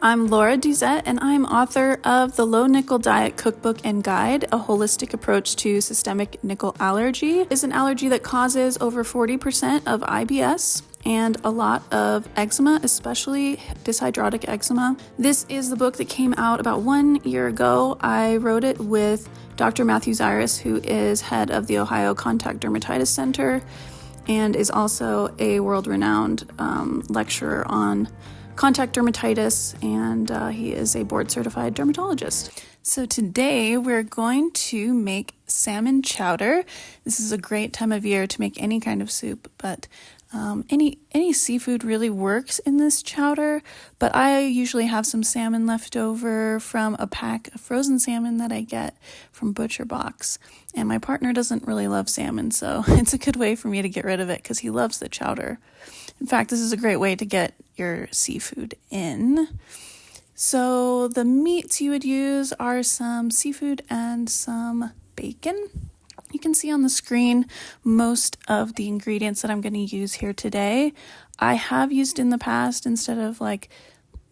I'm Laura Duzett, and I'm author of the Low Nickel Diet Cookbook and Guide, a holistic approach to systemic nickel allergy. It is an allergy that causes over 40% of IBS and a lot of eczema, especially dyshydrotic eczema. This is the book that came out about 1 year ago. I wrote it with Dr. Matthew Zyrus, who is head of the Ohio Contact Dermatitis Center and is also a world-renowned lecturer on contact dermatitis, and he is a board-certified dermatologist. So today we're going to make salmon chowder. This is a great time of year to make any kind of soup, but any seafood really works in this chowder. But I usually have some salmon left over from a pack of frozen salmon that I get from Butcher Box. And my partner doesn't really love salmon, so it's a good way for me to get rid of it because he loves the chowder. In fact, this is a great way to get your seafood in. So the meats you would use are some seafood and some bacon. You can see on the screen most of the ingredients that I'm going to use here today. I have used in the past, instead of like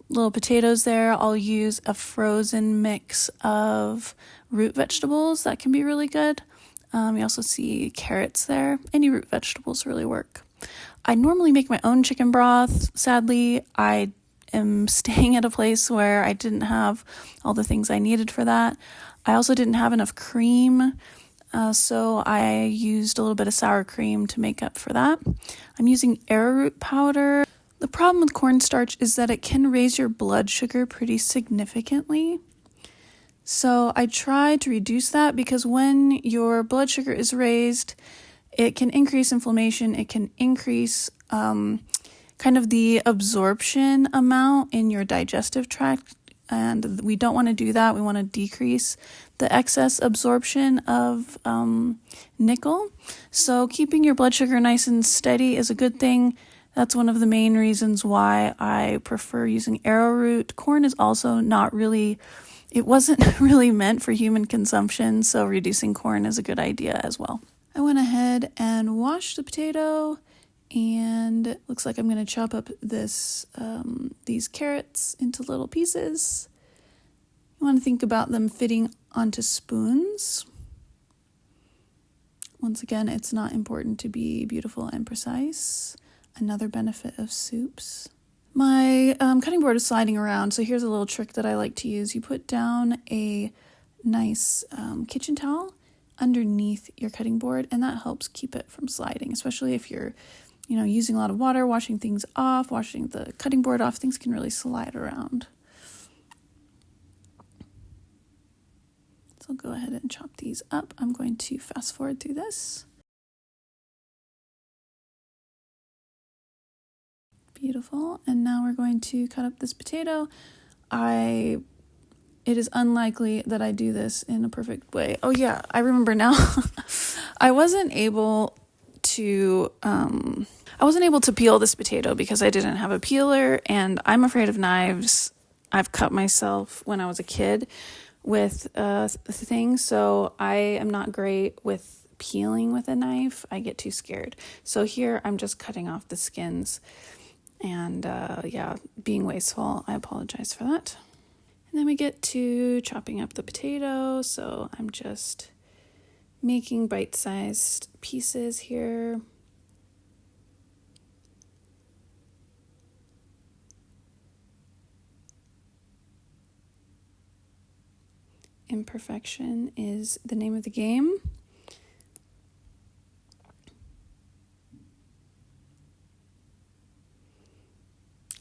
little potatoes there, I'll use a frozen mix of root vegetables. That can be really good. You also see carrots there. Any root vegetables really work. I normally make my own chicken broth. Sadly, I am staying at a place where I didn't have all the things I needed for that. I also didn't have enough cream, so I used a little bit of sour cream to make up for that. I'm using arrowroot powder. The problem with cornstarch is that it can raise your blood sugar pretty significantly. So I try to reduce that because when your blood sugar is raised, it can increase inflammation. It can increase kind of the absorption amount in your digestive tract. And we don't want to do that. We want to decrease the excess absorption of nickel. So keeping your blood sugar nice and steady is a good thing. That's one of the main reasons why I prefer using arrowroot. Corn is also it wasn't really meant for human consumption, so reducing corn is a good idea as well. I went ahead and washed the potato, and it looks like I'm going to chop up these carrots into little pieces. You want to think about them fitting onto spoons. Once again, it's not important to be beautiful and precise. Another benefit of soups. My cutting board is sliding around, so here's a little trick that I like to use. You put down a nice kitchen towel underneath your cutting board, and that helps keep it from sliding, especially if you're using a lot of water, washing things off, washing the cutting board off. Things can really slide around. So I'll go ahead and chop these up. I'm going to fast forward through this. Beautiful. And now we're going to cut up this potato. It is unlikely that I do this in a perfect way. Oh yeah, I remember now. I wasn't able to peel this potato because I didn't have a peeler, and I'm afraid of knives. I've cut myself when I was a kid with things, so I am not great with peeling with a knife. I get too scared. So here I'm just cutting off the skins, and being wasteful. I apologize for that. And then we get to chopping up the potato. So I'm just making bite-sized pieces here. Imperfection is the name of the game.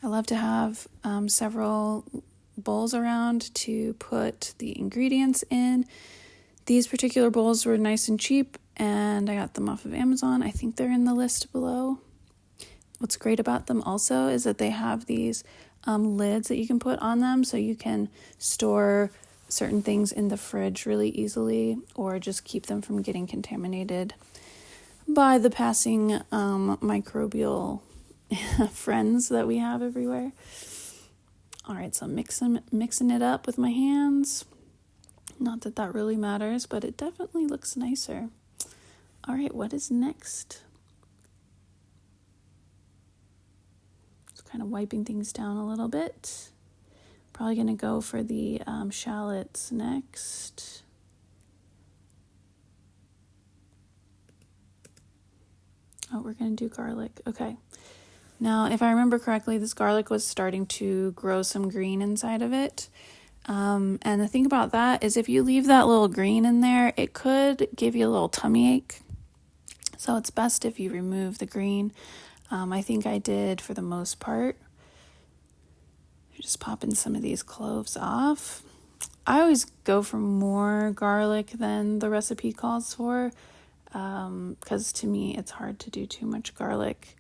I love to have several bowls around to put the ingredients in. These particular bowls were nice and cheap, and I got them off of Amazon. I think they're in the list below. What's great about them also is that they have these lids that you can put on them, so you can store certain things in the fridge really easily, or just keep them from getting contaminated by the passing microbial friends that we have everywhere. All right, so mixing it up with my hands. Not that that really matters, but it definitely looks nicer. All right, what is next? Just kind of wiping things down a little bit. Probably going to go for the shallots next. Oh, we're going to do garlic. Okay. Now, if I remember correctly, this garlic was starting to grow some green inside of it. And the thing about that is if you leave that little green in there, it could give you a little tummy ache. So it's best if you remove the green. I think I did for the most part. Just popping some of these cloves off. I always go for more garlic than the recipe calls for, because to me it's hard to do too much garlic.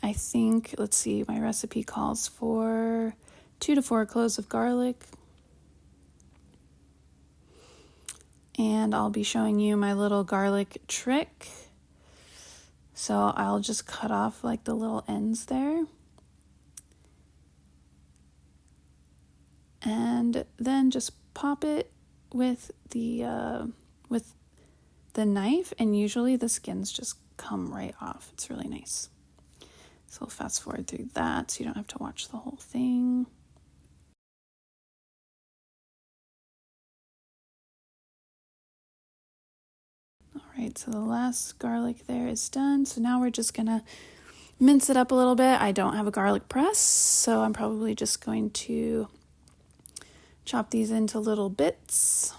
I think, let's see, my recipe calls for 2 to 4 cloves of garlic. And I'll be showing you my little garlic trick. So I'll just cut off like the little ends there. And then just pop it with the knife, and usually the skins just come right off. It's really nice. So we'll fast forward through that so you don't have to watch the whole thing. All right, so the last garlic there is done. So now we're just gonna mince it up a little bit. I don't have a garlic press, so I'm probably just going to chop these into little bits.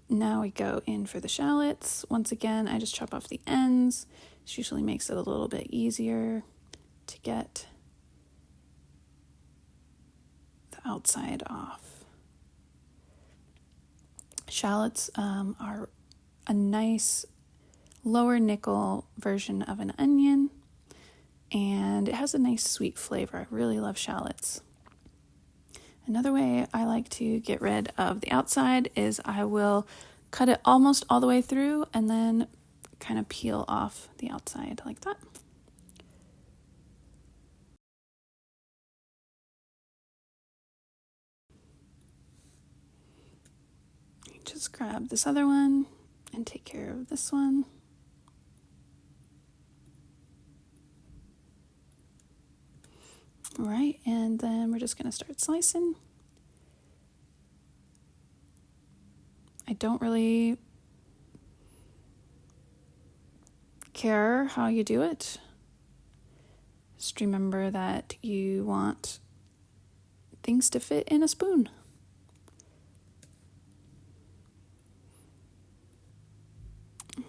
Now we go in for the shallots. Once again, I just chop off the ends. This usually makes it a little bit easier to get the outside off. Shallots are a nice lower nickel version of an onion, and it has a nice sweet flavor. I really love shallots. Another way I like to get rid of the outside is I will cut it almost all the way through and then kind of peel off the outside like that. Just grab this other one and take care of this one. All right, and then we're just going to start slicing. I don't really care how you do it. Just remember that you want things to fit in a spoon.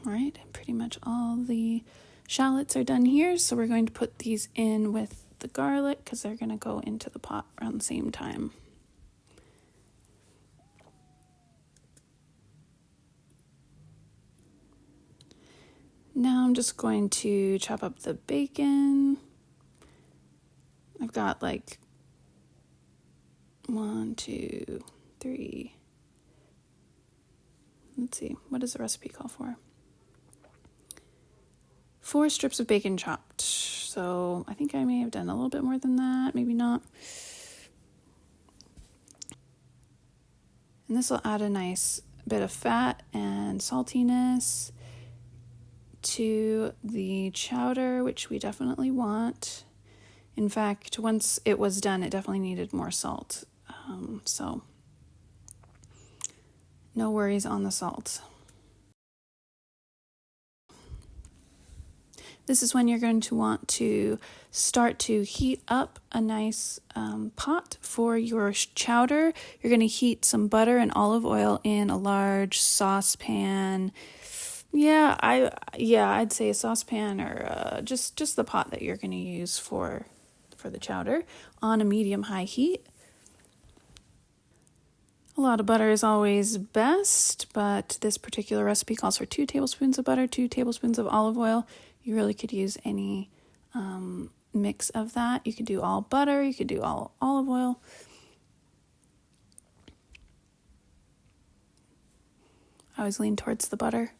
All right, pretty much all the shallots are done here, so we're going to put these in with the garlic because they're going to go into the pot around the same time. Now I'm just going to chop up the bacon. I've got like 1, 2, 3. Let's see, what does the recipe call for? 4 strips of bacon chopped. So I think I may have done a little bit more than that, maybe not. And this will add a nice bit of fat and saltiness to the chowder, which we definitely want. In fact, once it was done, it definitely needed more salt. So no worries on the salt. This is when you're going to want to start to heat up a nice pot for your chowder. You're going to heat some butter and olive oil in a large saucepan. I'd say a saucepan or just the pot that you're going to use for the chowder on a medium-high heat. A lot of butter is always best, but this particular recipe calls for 2 tablespoons of butter, 2 tablespoons of olive oil. You really could use any mix of that. You could do all butter, you could do all olive oil. I always lean towards the butter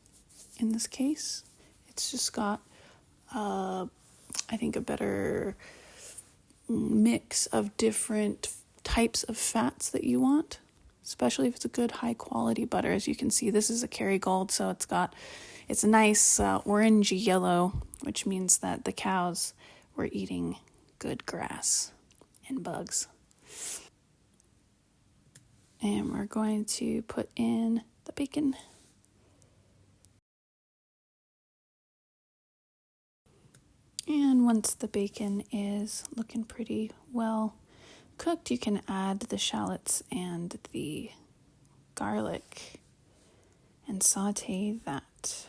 in this case. It's just got, I think, a better mix of different types of fats that you want, especially if it's a good high quality butter. As you can see, this is a Kerrygold, so it's a nice orangey yellow, which means that the cows were eating good grass and bugs. And we're going to put in the bacon. And once the bacon is looking pretty well cooked, you can add the shallots and the garlic and saute that.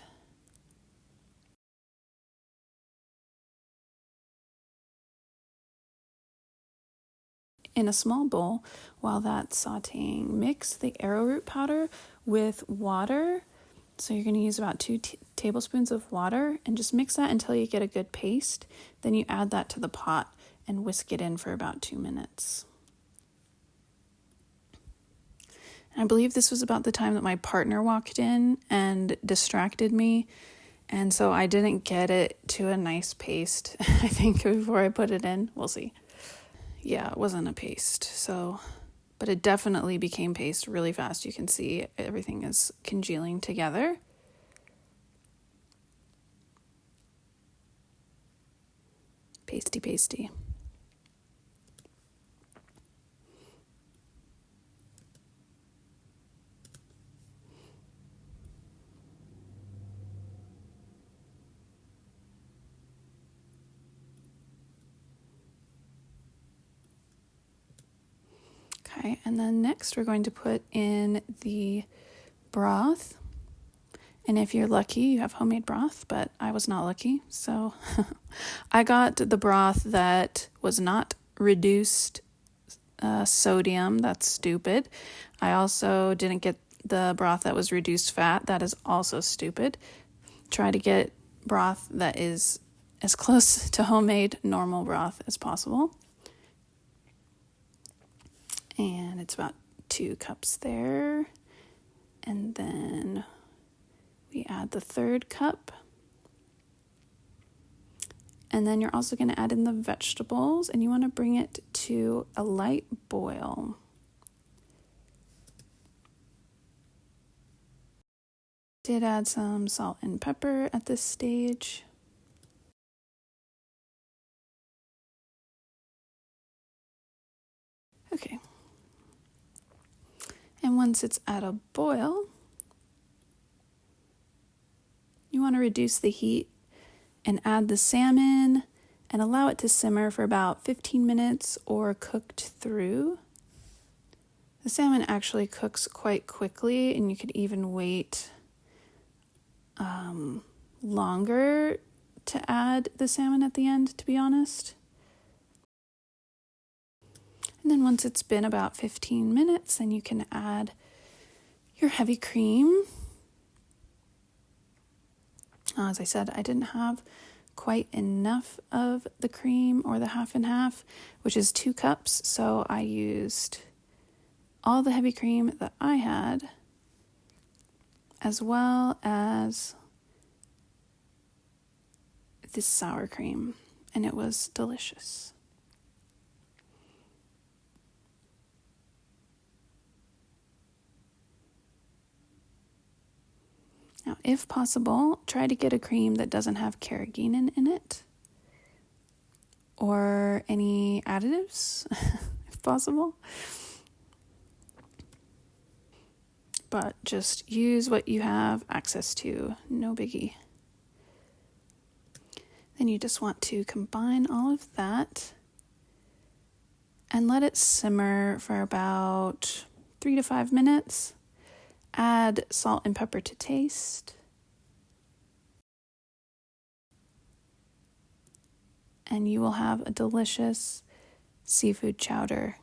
In a small bowl, while that's sauteing, mix the arrowroot powder with water. So you're going to use about 2 tablespoons of water and just mix that until you get a good paste. Then you add that to the pot and whisk it in for about 2 minutes. And I believe this was about the time that my partner walked in and distracted me. And so I didn't get it to a nice paste, I think, before I put it in. We'll see. Yeah, it wasn't a paste, but it definitely became paste really fast. You can see everything is congealing together. Pasty. Okay, and then next we're going to put in the broth. And if you're lucky, you have homemade broth, but I was not lucky. So I got the broth that was not reduced sodium. That's stupid. I also didn't get the broth that was reduced fat. That is also stupid. Try to get broth that is as close to homemade normal broth as possible. And it's about 2 cups there. And then we add the 3rd cup. And then you're also going to add in the vegetables, and you want to bring it to a light boil. Did add some salt and pepper at this stage. Okay. And once it's at a boil, you want to reduce the heat and add the salmon and allow it to simmer for about 15 minutes or cooked through. The salmon actually cooks quite quickly, and you could even wait longer to add the salmon at the end, to be honest. And then once it's been about 15 minutes, then you can add your heavy cream. As I said, I didn't have quite enough of the cream or the half and half, which is 2 cups. So I used all the heavy cream that I had, as well as this sour cream, and it was delicious. Now, if possible, try to get a cream that doesn't have carrageenan in it or any additives, if possible. But just use what you have access to, no biggie. Then you just want to combine all of that and let it simmer for about 3 to 5 minutes. Add salt and pepper to taste. And you will have a delicious seafood chowder.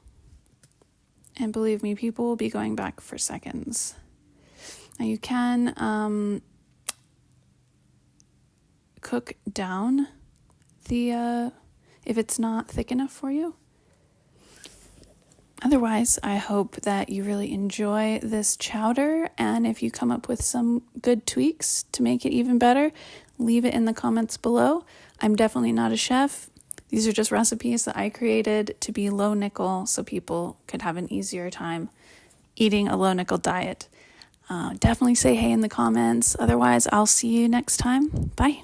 And believe me, people will be going back for seconds. Now you can cook down the if it's not thick enough for you. Otherwise, I hope that you really enjoy this chowder, and if you come up with some good tweaks to make it even better, leave it in the comments below. I'm definitely not a chef. These are just recipes that I created to be low nickel so people could have an easier time eating a low nickel diet. Definitely say hey in the comments. Otherwise, I'll see you next time. Bye.